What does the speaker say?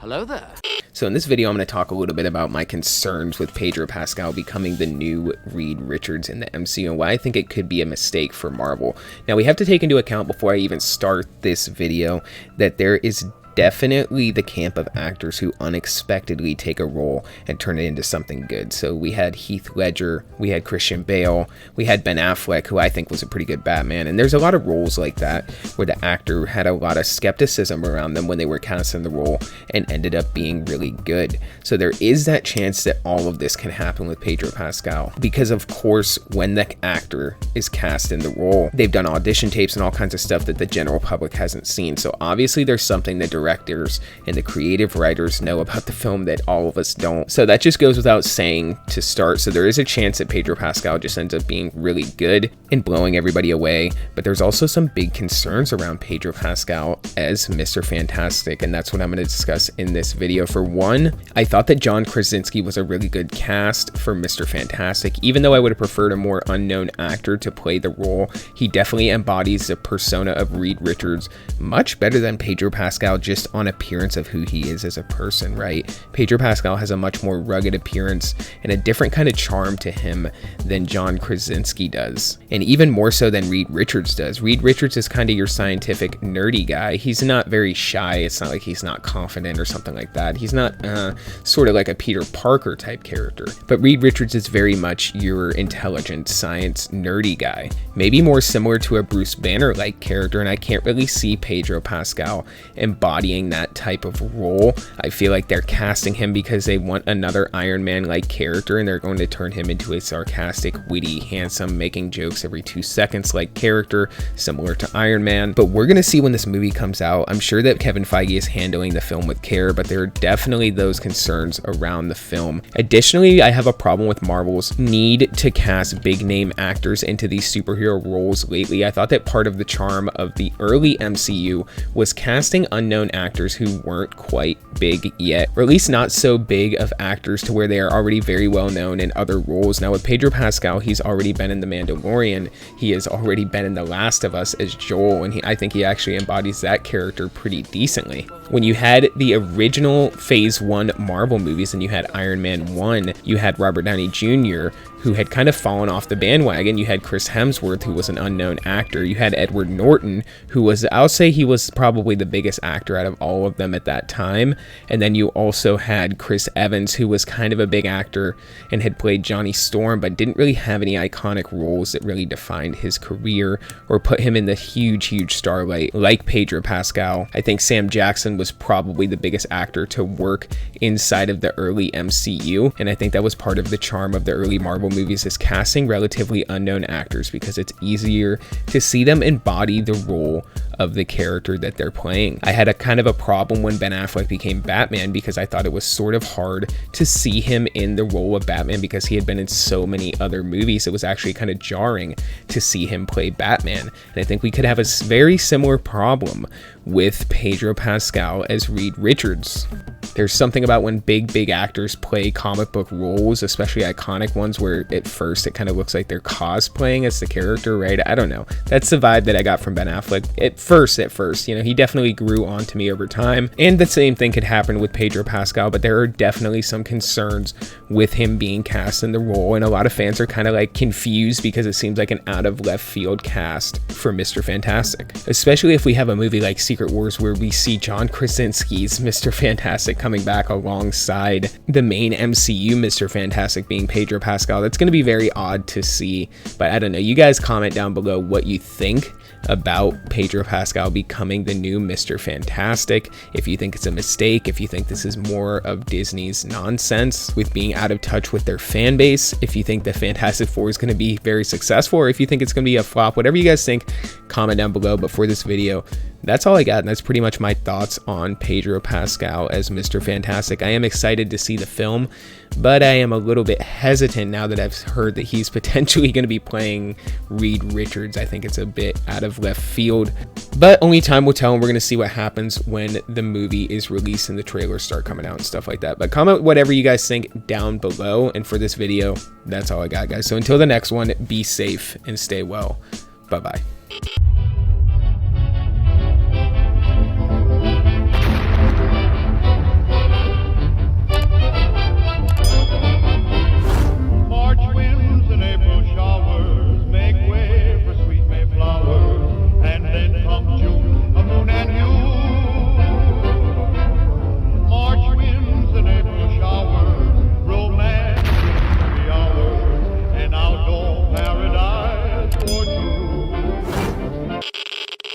Hello there. So in this video, I'm going to talk a little bit about my concerns with Pedro Pascal becoming the new Reed Richards in the MCU and why I think it could be a mistake for Marvel. Now, we have to take into account before I even start this video that there is definitely the camp of actors who unexpectedly take a role and turn it into something good. So we had Heath Ledger, we had Christian Bale, we had Ben Affleck, who I think was a pretty good Batman, and there's a lot of roles like that where the actor had a lot of skepticism around them when they were cast in the role and ended up being really good. So there is that chance that all of this can happen with Pedro Pascal, because of course when the actor is cast in the role, they've done audition tapes and all kinds of stuff that the general public hasn't seen. So obviously there's something that directors and the creative writers know about the film that all of us don't. So that just goes without saying to start. So there is a chance that Pedro Pascal just ends up being really good and blowing everybody away. But there's also some big concerns around Pedro Pascal as Mr. Fantastic, and that's what I'm going to discuss in this video. For one, I thought that John Krasinski was a really good cast for Mr. Fantastic. Even though I would have preferred a more unknown actor to play the role, he definitely embodies the persona of Reed Richards much better than Pedro Pascal, just on appearance of who he is as a person, right? Pedro Pascal has a much more rugged appearance and a different kind of charm to him than John Krasinski does, and even more so than Reed Richards does. Reed Richards is kind of your scientific nerdy guy. He's not very shy. It's not like he's not confident or something like that. He's not sort of like a Peter Parker type character, but Reed Richards is very much your intelligent science nerdy guy, maybe more similar to a Bruce Banner like character, and I can't really see Pedro Pascal embodying that type of role. I feel like they're casting him because they want another Iron Man like character, and they're going to turn him into a sarcastic, witty, handsome, making jokes every 2 seconds like character, similar to Iron Man. But we're going to see when this movie comes out. I'm sure that Kevin Feige is handling the film with care, but there are definitely those concerns around the film. Additionally, I have a problem with Marvel's need to cast big name actors into these superhero roles lately. I thought that part of the charm of the early MCU was casting unknown actors who weren't quite big yet, or at least not so big of actors to where they are already very well known in other roles. Now with Pedro Pascal, he's already been in The Mandalorian, he has already been in The Last of Us as Joel, and I think he actually embodies that character pretty decently. When you had the original Phase 1 Marvel movies and you had Iron Man 1, you had Robert Downey Jr., who had kind of fallen off the bandwagon. You had Chris Hemsworth, who was an unknown actor. You had Edward Norton, who was, I'll say he was probably the biggest actor out of all of them at that time. And then you also had Chris Evans, who was kind of a big actor and had played Johnny Storm, but didn't really have any iconic roles that really defined his career or put him in the huge starlight like Pedro Pascal. I think Sam Jackson was probably the biggest actor to work inside of the early MCU, and I think that was part of the charm of the early Marvel movies, is casting relatively unknown actors because it's easier to see them embody the role of the character that they're playing. I had a kind of a problem when Ben Affleck became Batman because I thought it was sort of hard to see him in the role of Batman because he had been in so many other movies. It was actually kind of jarring to see him play Batman, and I think we could have a very similar problem with Pedro Pascal as Reed Richards. There's something about when big actors play comic book roles, especially iconic ones, where at first it kind of looks like they're cosplaying as the character, right? I don't know. That's the vibe that I got from Ben Affleck at first, you know, he definitely grew on to me over time. And the same thing could happen with Pedro Pascal, but there are definitely some concerns with him being cast in the role. And a lot of fans are kind of like confused because it seems like an out of left field cast for Mr. Fantastic, especially if we have a movie like Secret Wars where we see John Krasinski's Mr. Fantastic coming back alongside the main MCU Mr. Fantastic being Pedro Pascal. That's going to be very odd to see, but I don't know. You guys comment down below what you think about Pedro Pascal becoming the new Mr. Fantastic. If you think it's a mistake, if you think this is more of Disney's nonsense with being out of touch with their fan base, if you think the Fantastic Four is going to be very successful, or if you think it's going to be a flop, whatever you guys think, comment down below. But for this video, that's all I got, and that's pretty much my thoughts on Pedro Pascal as Mr. Fantastic. I am excited to see the film, but I am a little bit hesitant now that I've heard that he's potentially going to be playing Reed Richards. I think it's a bit out of left field, but only time will tell, and we're going to see what happens when the movie is released and the trailers start coming out and stuff like that. But comment whatever you guys think down below, and for this video, that's all I got, guys. So until the next one, be safe and stay well. Bye-bye.